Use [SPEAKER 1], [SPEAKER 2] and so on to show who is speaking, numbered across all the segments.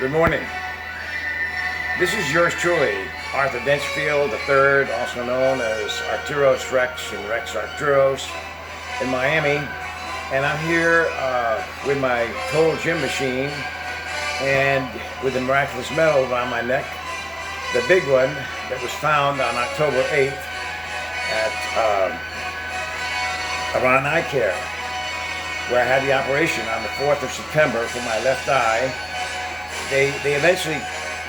[SPEAKER 1] Good morning. This is yours truly, Arthur Denchfield III, also known as Arturos Rex and Rex Arturos in Miami. And I'm here with my total gym machine and with the miraculous medal around my neck. The big one that was found on October 8th at Aran Eye Care, where I had the operation on the 4th of September for my left eye. They eventually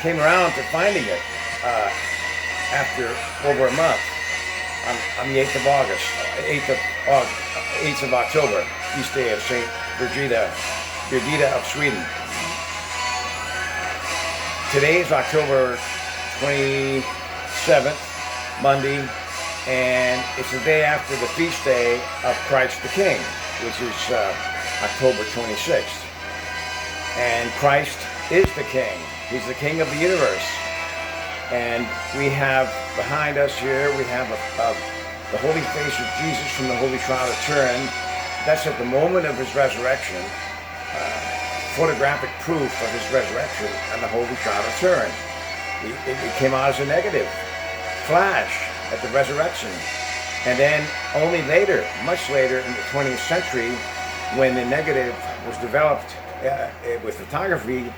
[SPEAKER 1] came around to finding it after over a month on the 8th of August, 8th of October, feast day of Saint Birgitta of Sweden. Today is October 27th, Monday, and it's the day after the feast day of Christ the King, which is October 26th. And Christ is the King. He's the King of the universe. And we have behind us here, we have the holy face of Jesus from the Holy Shroud of Turin. That's at the moment of his resurrection, photographic proof of his resurrection on the Holy Shroud of Turin. It came out as a negative flash at the resurrection. And then only later, much later in the 20th century, when the negative was developed with photography,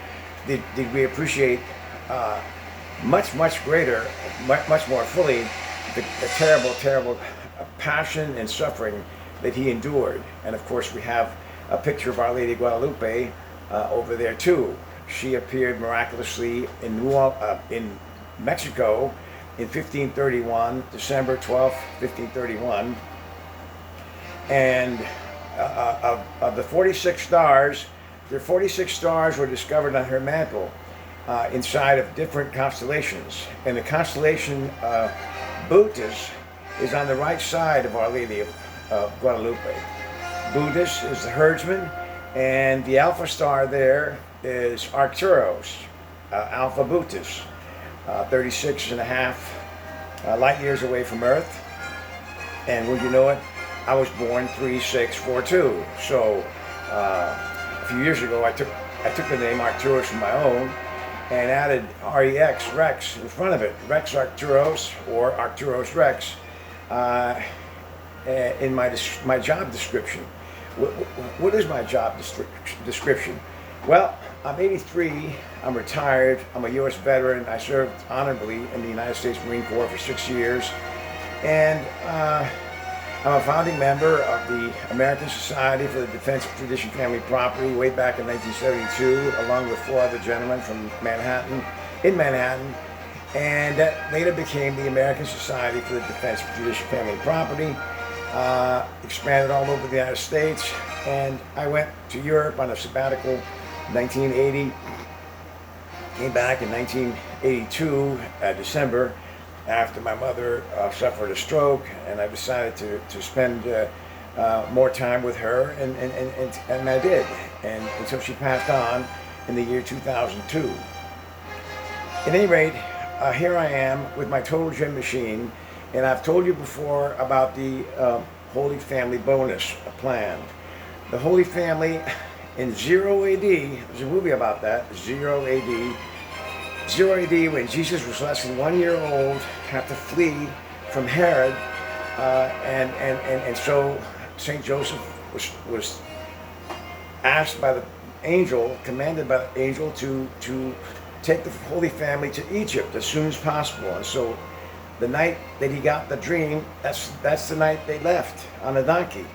[SPEAKER 1] did we appreciate much greater, much more fully the terrible passion and suffering that he endured. And of course we have a picture of Our Lady of Guadalupe over there too. She appeared miraculously in Mexico in 1531, December 12th, 1531. And of the 46 stars, the 46 stars were discovered on her mantle inside of different constellations. And the constellation Bootes is on the right side of Our Lady of Guadalupe. Bootes is the herdsman, and the alpha star there is Arcturus, Alpha Bootes, 36 and a half light years away from Earth. And would you know it, I was born 3642. So a few years ago, I took the name Arcturus from my own and added REX, Rex, in front of it, Rex Arcturus or Arcturus Rex, in my job description. What is my job description? Well, I'm 83, I'm retired, I'm a U.S. veteran, I served honorably in the United States Marine Corps for 6 years, and I'm a founding member of the American Society for the Defense of Tradition Family Property way back in 1972, along with 4 other gentlemen from Manhattan, and that later became the American Society for the Defense of Tradition Family Property, expanded all over the United States, and I went to Europe on a sabbatical in 1980, came back in 1982, December, after my mother suffered a stroke, and I decided to spend more time with her, and I did, and until she passed on in the year 2002. At any rate, here I am with my total gym machine, and I've told you before about the Holy Family bonus plan. The Holy Family in 0 AD, there's a movie about that, 0 AD, 0 AD, when Jesus was less than 1 year old, had to flee from Herod, and so Saint Joseph was asked by the angel, commanded by the angel to take the Holy Family to Egypt as soon as possible. And so the night that he got the dream, that's the night they left on a donkey.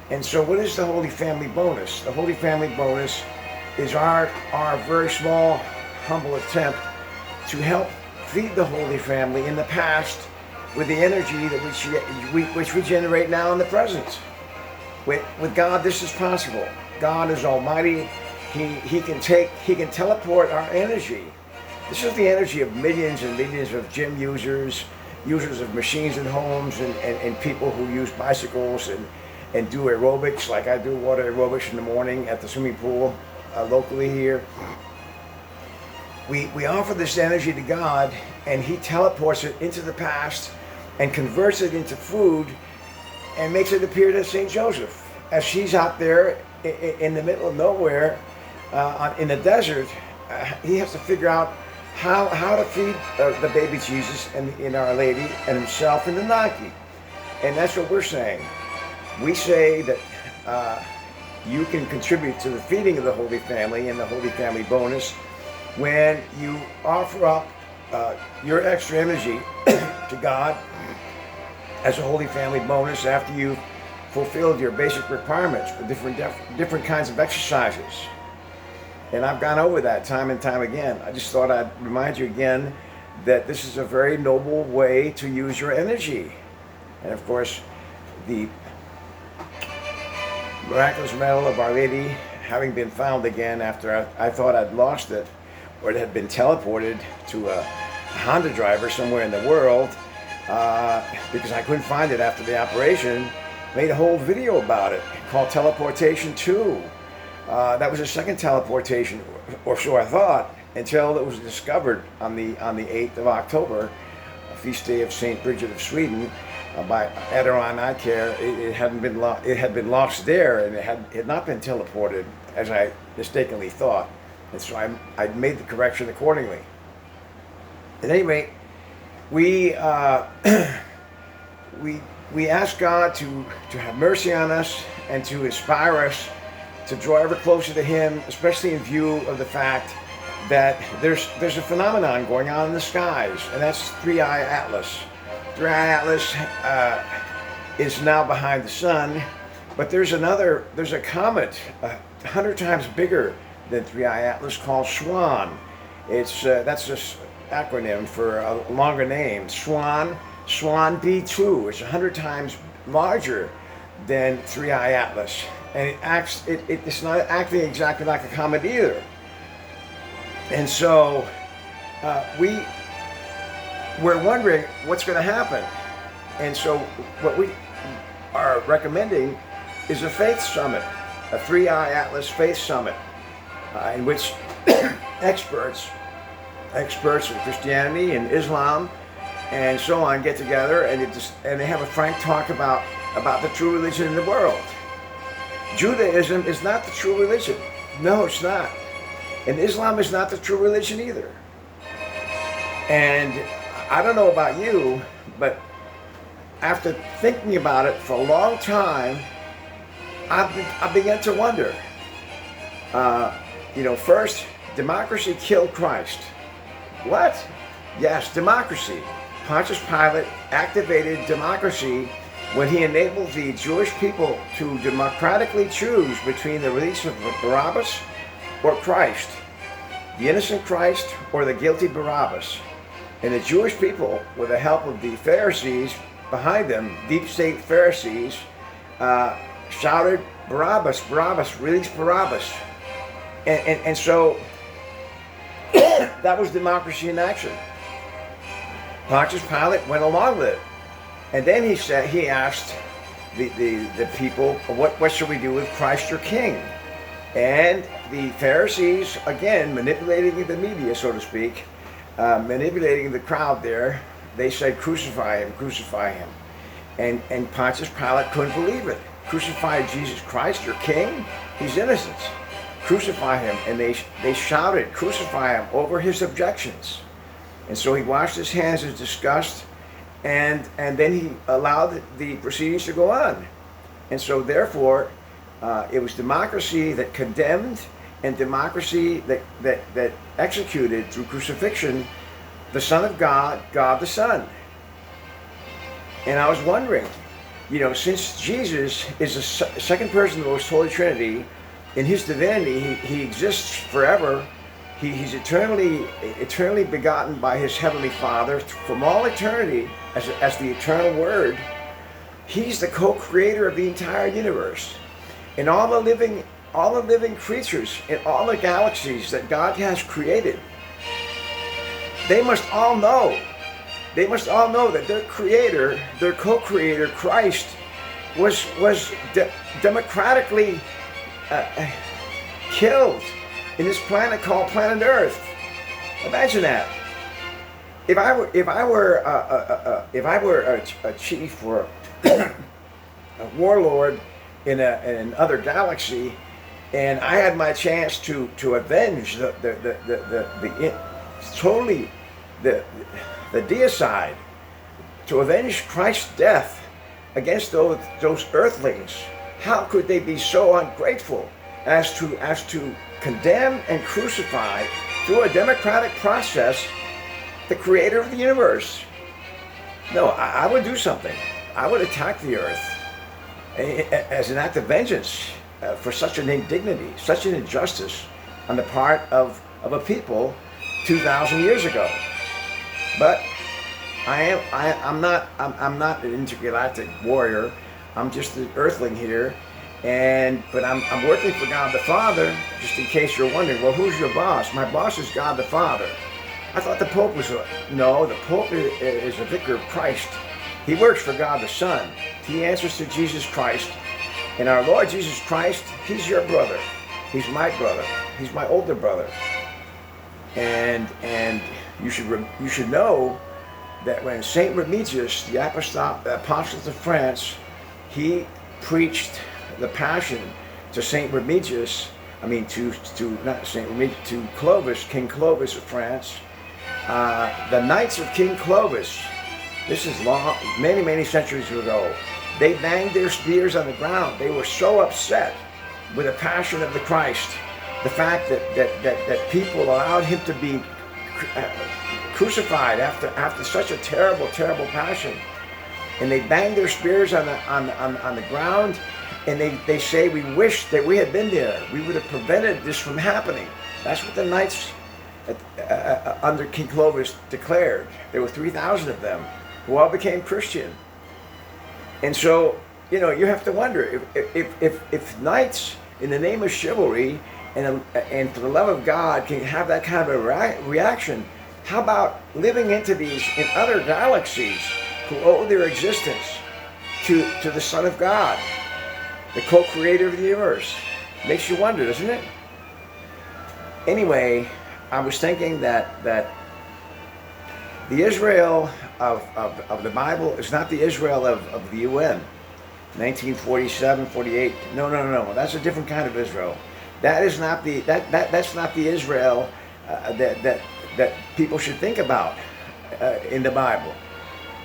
[SPEAKER 1] And so what is the Holy Family bonus? The Holy Family bonus is our very small, humble attempt to help feed the Holy Family in the past with the energy that which we generate now in the present. With God, this is possible. God is almighty. He can teleport our energy. This is the energy of millions and millions of gym users of machines in homes, and people who use bicycles and do aerobics, like I do water aerobics in the morning at the swimming pool locally here. We offer this energy to God, and he teleports it into the past and converts it into food and makes it appear to St. Joseph as she's out there in the middle of nowhere in the desert, he has to figure out how to feed the baby Jesus and Our Lady and himself and the donkey. And that's what we're saying. We say that you can contribute to the feeding of the Holy Family and the Holy Family bonus when you offer up your extra energy to God as a Holy Family bonus after you've fulfilled your basic requirements for different kinds of exercises. And I've gone over that time and time again. I just thought I'd remind you again that this is a very noble way to use your energy. And of course, the miraculous medal of Our Lady having been found again after I thought I'd lost it, or it had been teleported to a Honda driver somewhere in the world, because I couldn't find it after the operation, made a whole video about it called Teleportation 2. That was the second teleportation, or so I thought, until it was discovered on the 8th of October, a feast day of Saint Bridget of Sweden, by Aderon Eye Care. It had been lost there, and it had not been teleported as I mistakenly thought, and so I made the correction accordingly. At any rate, we ask God to have mercy on us and to inspire us to draw ever closer to Him, especially in view of the fact that there's a phenomenon going on in the skies, and that's Three-Eye Atlas. Three-Eye Atlas is now behind the sun, but there's a comet 100 times bigger than Three-Eye Atlas called Swan. That's just acronym for a longer name. Swan B2. It's 100 times larger than Three-Eye Atlas, and it's not acting exactly like a comet either. And so we're wondering what's going to happen. And so what we are recommending is a faith summit, a Three-Eye Atlas faith summit, in which experts in Christianity and Islam and so on get together, and they have a frank talk about the true religion in the world. Judaism is not the true religion. No, it's not. And Islam is not the true religion either. And I don't know about you, but after thinking about it for a long time, I began to wonder. First, democracy killed Christ. What? Yes, democracy. Pontius Pilate activated democracy when he enabled the Jewish people to democratically choose between the release of Barabbas or Christ, the innocent Christ or the guilty Barabbas. And the Jewish people, with the help of the Pharisees behind them, deep state Pharisees, shouted, Barabbas, Barabbas, release Barabbas. And so that was democracy in action. Pontius Pilate went along with it. And then he asked the people, what should we do with Christ your King? And the Pharisees, again, manipulating the media, so to speak, manipulating the crowd there, they said, crucify him, crucify him. And Pontius Pilate couldn't believe it. Crucify Jesus Christ, your King? He's innocent. Crucify him. And they shouted, crucify him, over his objections. And so he washed his hands in disgust, and then he allowed the proceedings to go on. And so therefore, it was democracy that condemned and democracy that executed through crucifixion the Son of God, God the Son. And I was wondering, since Jesus is the second person of the Most Holy Trinity, in his divinity, he exists forever. He's eternally begotten by his Heavenly Father from all eternity as the eternal Word. He's the co-creator of the entire universe. And all the living creatures in all the galaxies that God has created, they must all know that their creator, their co-creator, Christ, was democratically killed in this planet called planet Earth. Imagine that. If I were a chief or a warlord in another galaxy, And I had my chance to avenge totally the deicide, to avenge Christ's death against those earthlings. How could they be so ungrateful as to condemn and crucify through a democratic process the creator of the universe? No, I would do something. I would attack the earth as an act of vengeance for such an indignity, such an injustice on the part of a people 2,000 years ago. But I'm not an intergalactic warrior. I'm just an earthling here, but I'm working for God the Father. Just in case you're wondering, well, who's your boss? My boss is God the Father. I thought the Pope was no. The Pope is a vicar of Christ. He works for God the Son. He answers to Jesus Christ, and our Lord Jesus Christ. He's your brother. He's my brother. He's my older brother. And you should know that when Saint Remigius, the Apostle of France, he preached the Passion to Saint Remigius. I mean, to not Saint Remigius, to Clovis, King Clovis of France. The Knights of King Clovis. This is long, many centuries ago. They banged their spears on the ground. They were so upset with the Passion of the Christ, the fact that people allowed him to be crucified after such a terrible passion, and they banged their spears on the ground, and they say, we wish that we had been there. We would have prevented this from happening. That's what the knights under King Clovis declared. There were 3,000 of them who all became Christian. And so, you have to wonder if knights in the name of chivalry and for the love of God can have that kind of a reaction. How about living entities in other galaxies who owe their existence to the Son of God, the co-creator of the universe? Makes you wonder, doesn't it? Anyway, I was thinking that the Israel of the Bible is not the Israel of the UN, 1947, 48. No. That's a different kind of Israel. That is not that's not the Israel that people should think about in the Bible.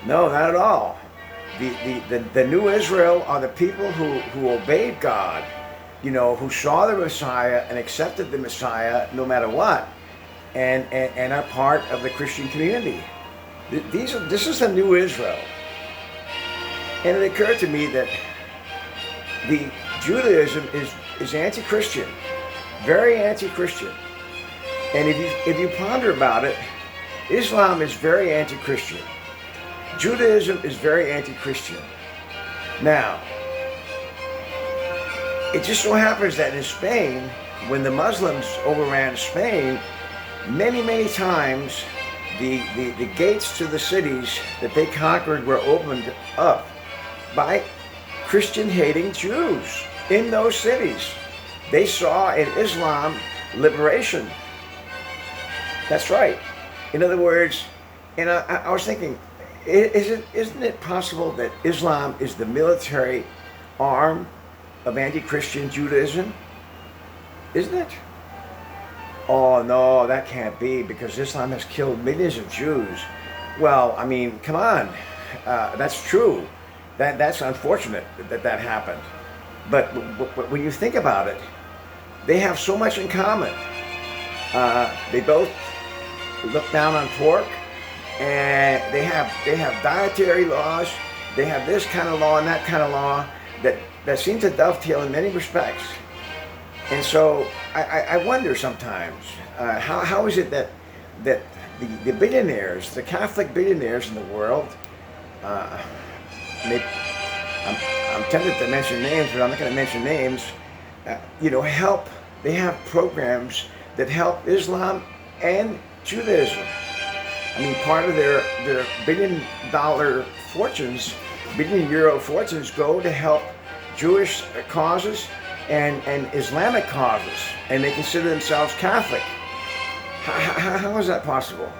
[SPEAKER 1] No, not at all. The new Israel are the people who obeyed God, who saw the Messiah and accepted the Messiah no matter what, and are part of the Christian community. This is the new Israel. And it occurred to me that the Judaism is anti-Christian, very anti-Christian. And if you ponder about it, Islam is very anti-Christian. Judaism is very anti-Christian. Now, it just so happens that in Spain, when the Muslims overran Spain, many times the gates to the cities that they conquered were opened up by Christian-hating Jews in those cities. They saw in Islam liberation. That's right. In other words, and I was thinking, isn't it possible that Islam is the military arm of anti-Christian Judaism? Isn't it? Oh no, that can't be, because Islam has killed millions of Jews. Well, I mean, come on. That's true. That's unfortunate that happened. But when you think about it, they have so much in common. They both look down on pork, and they have dietary laws. They have this kind of law and that kind of law that seem to dovetail in many respects. And so I wonder sometimes, how is it that the billionaires, the Catholic billionaires in the world, I'm tempted to mention names, but I'm not going to mention names, help. They have programs that help Islam and Judaism. I mean, part of their billion-dollar fortunes, billion-euro fortunes, go to help Jewish causes and Islamic causes, and they consider themselves Catholic. How is that possible?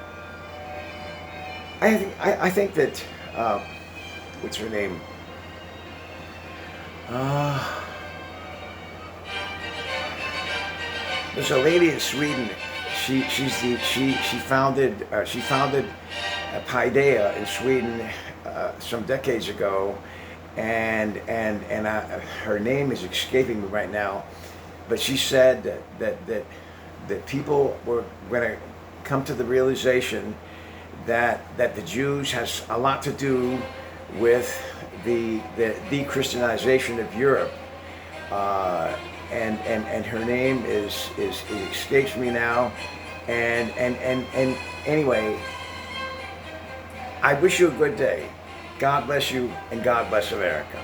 [SPEAKER 1] I think that what's her name? There's a lady in Sweden. She founded Paideia in Sweden some decades ago, and her name is escaping me right now, but she said that people were going to come to the realization that the Jews has a lot to do with the de-Christianization of Europe. And her name is escapes me now, and anyway, I wish you a good day. God bless you, and God bless America.